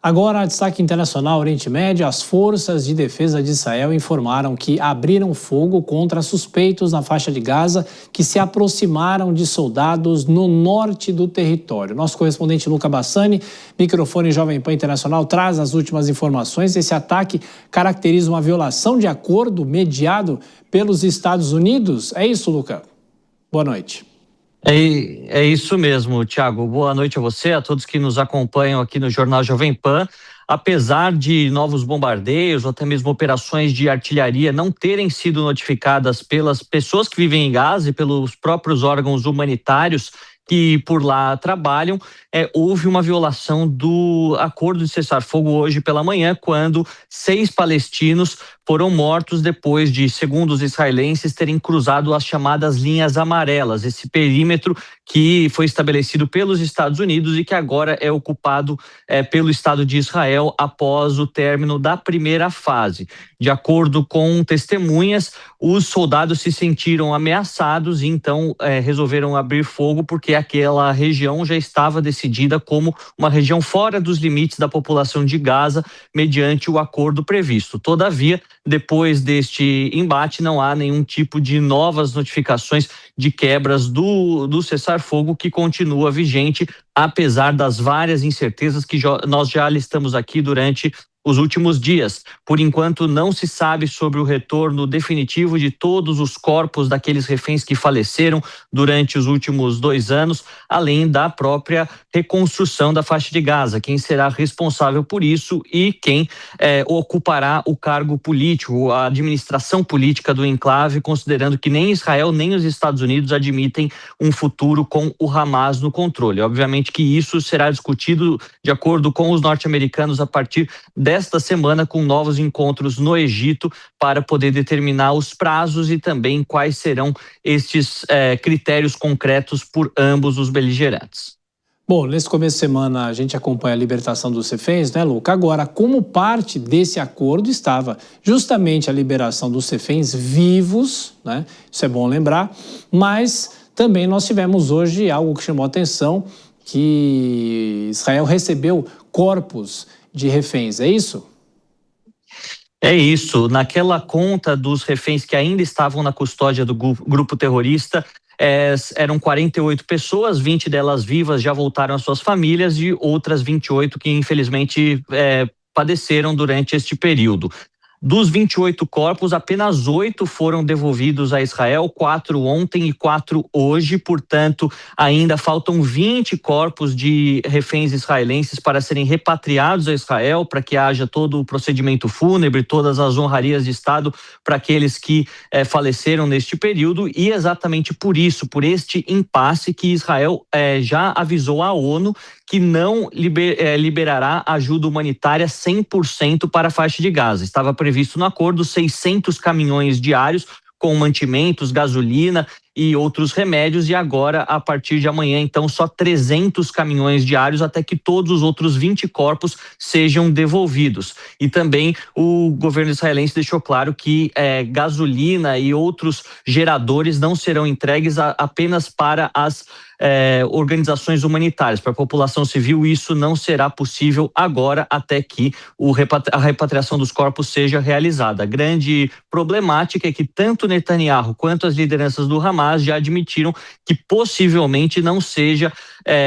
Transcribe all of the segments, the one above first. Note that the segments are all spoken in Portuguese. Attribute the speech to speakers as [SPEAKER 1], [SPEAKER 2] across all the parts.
[SPEAKER 1] Agora, destaque internacional, Oriente Médio, as forças de defesa de Israel informaram que abriram fogo contra suspeitos na faixa de Gaza que se aproximaram de soldados no norte do território. Nosso correspondente Luca Bassani, microfone Jovem Pan Internacional, traz as últimas informações. Esse ataque caracteriza uma violação de acordo mediado pelos Estados Unidos. É isso, Luca? Boa noite.
[SPEAKER 2] É isso mesmo, Thiago. Boa noite a você, a todos que nos acompanham aqui no Jornal Jovem Pan. Apesar de novos bombardeios ou até mesmo operações de artilharia não terem sido notificadas pelas pessoas que vivem em Gaza e pelos próprios órgãos humanitários que por lá trabalham, houve uma violação do acordo de cessar-fogo hoje pela manhã, quando 6 palestinos foram mortos depois de, segundo os israelenses, terem cruzado as chamadas linhas amarelas, esse perímetro que foi estabelecido pelos Estados Unidos e que agora é ocupado pelo Estado de Israel após o término da primeira fase. De acordo com testemunhas, os soldados se sentiram ameaçados e então resolveram abrir fogo porque aquela região já estava decidida como uma região fora dos limites da população de Gaza, mediante o acordo previsto. Todavia, depois deste embate, não há nenhum tipo de novas notificações de quebras do cessar-fogo, que continua vigente, apesar das várias incertezas que nós já listamos aqui durante os últimos dias. Por enquanto, não se sabe sobre o retorno definitivo de todos os corpos daqueles reféns que faleceram durante os últimos 2 anos, além da própria reconstrução da faixa de Gaza. Quem será responsável por isso e quem ocupará o cargo político, a administração política do enclave, considerando que nem Israel nem os Estados Unidos admitem um futuro com o Hamas no controle. Obviamente que isso será discutido de acordo com os norte-americanos a partir desta semana, com novos encontros no Egito para poder determinar os prazos e também quais serão estes critérios concretos por ambos os beligerantes.
[SPEAKER 1] Bom, nesse começo de semana a gente acompanha a libertação dos reféns, né, Luca? Agora, como parte desse acordo estava justamente a liberação dos reféns vivos, né? Isso é bom lembrar, mas também nós tivemos hoje algo que chamou a atenção, que Israel recebeu corpos de reféns, é isso?
[SPEAKER 2] É isso, naquela conta dos reféns que ainda estavam na custódia do grupo terrorista, eram 48 pessoas, 20 delas vivas já voltaram às suas famílias e outras 28 que infelizmente padeceram durante este período. Dos 28 corpos, apenas 8 foram devolvidos a Israel, 4 ontem e 4 hoje, portanto, ainda faltam 20 corpos de reféns israelenses para serem repatriados a Israel, para que haja todo o procedimento fúnebre, todas as honrarias de Estado para aqueles que faleceram neste período, e exatamente por isso, por este impasse, que Israel já avisou à ONU que não liberará ajuda humanitária 100% para a faixa de Gaza. Estava previsto no acordo 600 caminhões diários com mantimentos, gasolina e outros remédios, e agora, a partir de amanhã, então, só 300 caminhões diários até que todos os outros 20 corpos sejam devolvidos. E também o governo israelense deixou claro que gasolina e outros geradores não serão entregues apenas para as organizações humanitárias. Para a população civil, isso não será possível agora, até que a repatriação dos corpos seja realizada. A grande problemática é que tanto Netanyahu quanto as lideranças do Hamas já admitiram que possivelmente não seja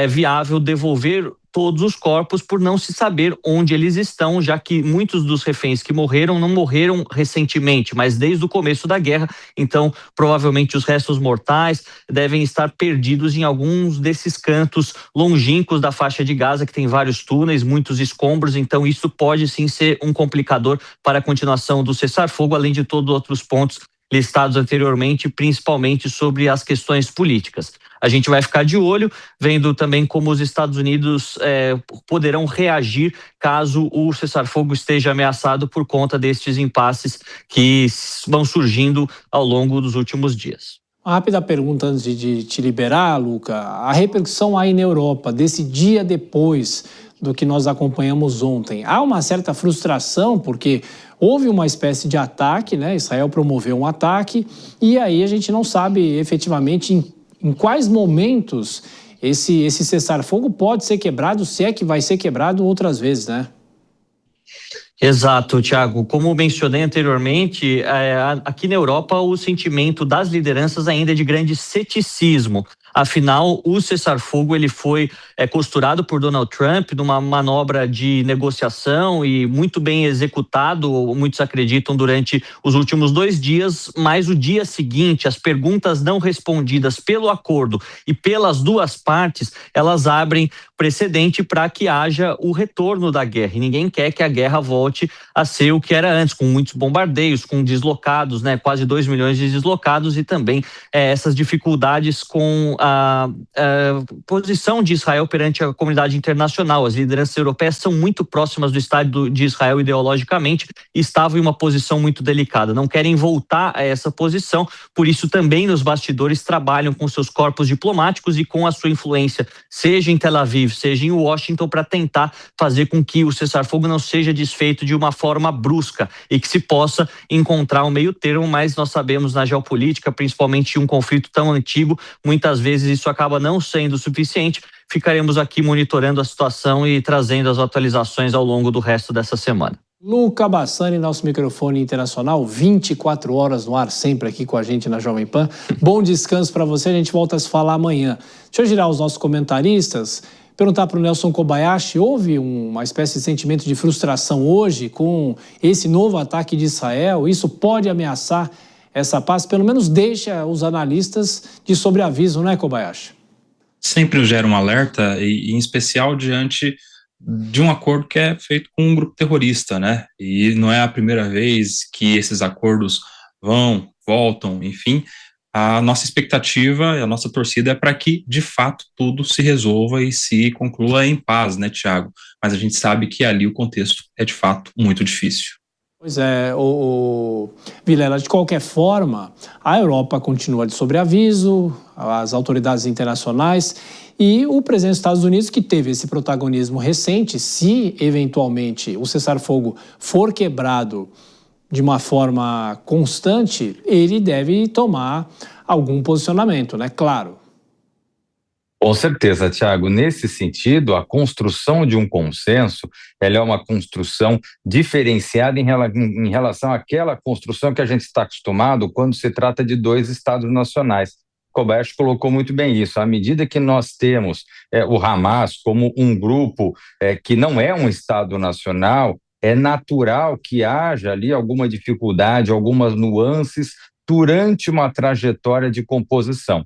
[SPEAKER 2] viável devolver todos os corpos por não se saber onde eles estão, já que muitos dos reféns que morreram não morreram recentemente, mas desde o começo da guerra. Então, provavelmente os restos mortais devem estar perdidos em alguns desses cantos longínquos da faixa de Gaza, que tem vários túneis, muitos escombros. Então, isso pode sim ser um complicador para a continuação do cessar-fogo, além de todos os outros pontos listados anteriormente, principalmente sobre as questões políticas. A gente vai ficar de olho, vendo também como os Estados Unidos poderão reagir caso o cessar-fogo esteja ameaçado por conta destes impasses que vão surgindo ao longo dos últimos dias.
[SPEAKER 1] Uma rápida pergunta antes de te liberar, Luca. A repercussão aí na Europa, desse dia depois do que nós acompanhamos ontem, há uma certa frustração, porque houve uma espécie de ataque, né? Israel promoveu um ataque, e aí a gente não sabe efetivamente em quais momentos esse cessar-fogo pode ser quebrado, se é que vai ser quebrado outras vezes, né?
[SPEAKER 2] Exato, Thiago. Como mencionei anteriormente, aqui na Europa o sentimento das lideranças ainda é de grande ceticismo. Afinal, o cessar-fogo ele foi costurado por Donald Trump numa manobra de negociação e muito bem executado, muitos acreditam, durante os últimos 2 dias, mas o dia seguinte, as perguntas não respondidas pelo acordo e pelas duas partes, elas abrem precedente para que haja o retorno da guerra. E ninguém quer que a guerra volte a ser o que era antes, com muitos bombardeios, com deslocados, né, quase 2 milhões de deslocados, e também essas dificuldades com a posição de Israel perante a comunidade internacional. As lideranças europeias são muito próximas do Estado de Israel ideologicamente e estavam em uma posição muito delicada. Não querem voltar a essa posição, por isso também nos bastidores trabalham com seus corpos diplomáticos e com a sua influência, seja em Tel Aviv, seja em Washington, para tentar fazer com que o cessar-fogo não seja desfeito de uma forma brusca e que se possa encontrar um meio termo, mas nós sabemos na geopolítica, principalmente em um conflito tão antigo, muitas vezes isso acaba não sendo suficiente. Ficaremos aqui monitorando a situação e trazendo as atualizações ao longo do resto dessa semana.
[SPEAKER 1] Luca Bassani, nosso microfone internacional, 24 horas no ar, sempre aqui com a gente na Jovem Pan. Bom descanso para você, a gente volta a se falar amanhã. Deixa eu girar os nossos comentaristas, perguntar para o Nelson Kobayashi, houve uma espécie de sentimento de frustração hoje com esse novo ataque de Israel? Isso pode ameaçar essa paz? Pelo menos deixa os analistas de sobreaviso, não é, Kobayashi?
[SPEAKER 3] Sempre gera um alerta, e em especial diante de um acordo que é feito com um grupo terrorista, né? E não é a primeira vez que esses acordos voltam, enfim. A nossa expectativa e a nossa torcida é para que, de fato, tudo se resolva e se conclua em paz, né, Thiago? Mas a gente sabe que ali o contexto é, de fato, muito difícil.
[SPEAKER 1] Pois é, Vilela, de qualquer forma, a Europa continua de sobreaviso, as autoridades internacionais e o presidente dos Estados Unidos, que teve esse protagonismo recente, se eventualmente o cessar-fogo for quebrado de uma forma constante, ele deve tomar algum posicionamento, né? Claro.
[SPEAKER 4] Com certeza, Thiago. Nesse sentido, a construção de um consenso, ela é uma construção diferenciada em relação àquela construção que a gente está acostumado quando se trata de 2 estados nacionais. Kobayashi colocou muito bem isso. À medida que nós temos o Hamas como um grupo que não é um estado nacional, é natural que haja ali alguma dificuldade, algumas nuances durante uma trajetória de composição.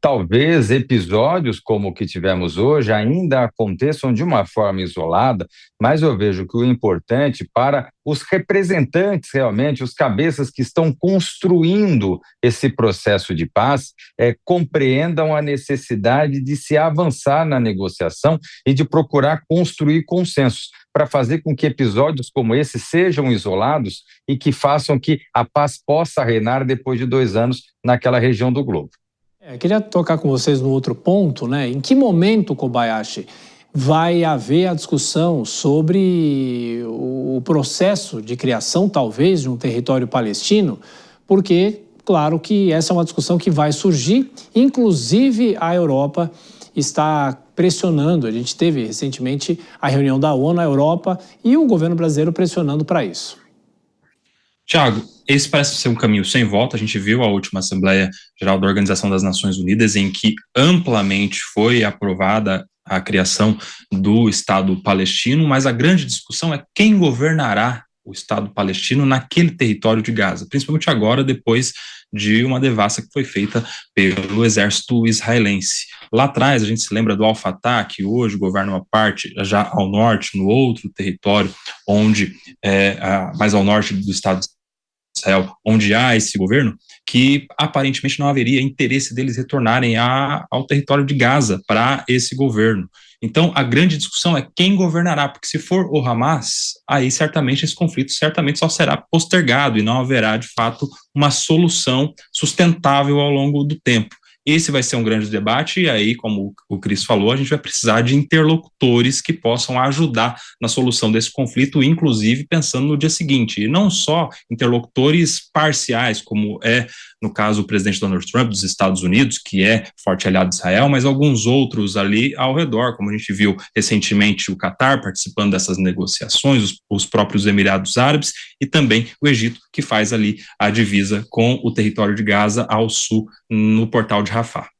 [SPEAKER 4] Talvez episódios como o que tivemos hoje ainda aconteçam de uma forma isolada, mas eu vejo que o importante para os representantes realmente, os cabeças que estão construindo esse processo de paz, compreendam a necessidade de se avançar na negociação e de procurar construir consensos, para fazer com que episódios como esse sejam isolados e que façam que a paz possa reinar depois de 2 anos naquela região do globo.
[SPEAKER 1] Queria tocar com vocês no outro ponto, né? Em que momento, Kobayashi, vai haver a discussão sobre o processo de criação, talvez, de um território palestino? Porque, claro que essa é uma discussão que vai surgir, inclusive a Europa está pressionando. A gente teve recentemente a reunião da ONU na Europa e o governo brasileiro pressionando para isso.
[SPEAKER 3] Tiago, esse parece ser um caminho sem volta. A gente viu a última Assembleia Geral da Organização das Nações Unidas, em que amplamente foi aprovada a criação do Estado palestino, mas a grande discussão é quem governará o Estado palestino naquele território de Gaza, principalmente agora, depois de uma devassa que foi feita pelo exército israelense. Lá atrás, a gente se lembra do Al-Fatah, que hoje governa uma parte já ao norte, no outro território, onde mais ao norte do Estado de Israel, onde há esse governo, que aparentemente não haveria interesse deles retornarem ao território de Gaza para esse governo. Então, a grande discussão é quem governará, porque se for o Hamas, aí certamente esse conflito só será postergado e não haverá, de fato, uma solução sustentável ao longo do tempo. Esse vai ser um grande debate, e aí, como o Cris falou, a gente vai precisar de interlocutores que possam ajudar na solução desse conflito, inclusive pensando no dia seguinte, e não só interlocutores parciais, como é, no caso, o presidente Donald Trump dos Estados Unidos, que é forte aliado de Israel, mas alguns outros ali ao redor, como a gente viu recentemente o Catar participando dessas negociações, os próprios Emirados Árabes e também o Egito, que faz ali a divisa com o território de Gaza ao sul, no portal de Rafah.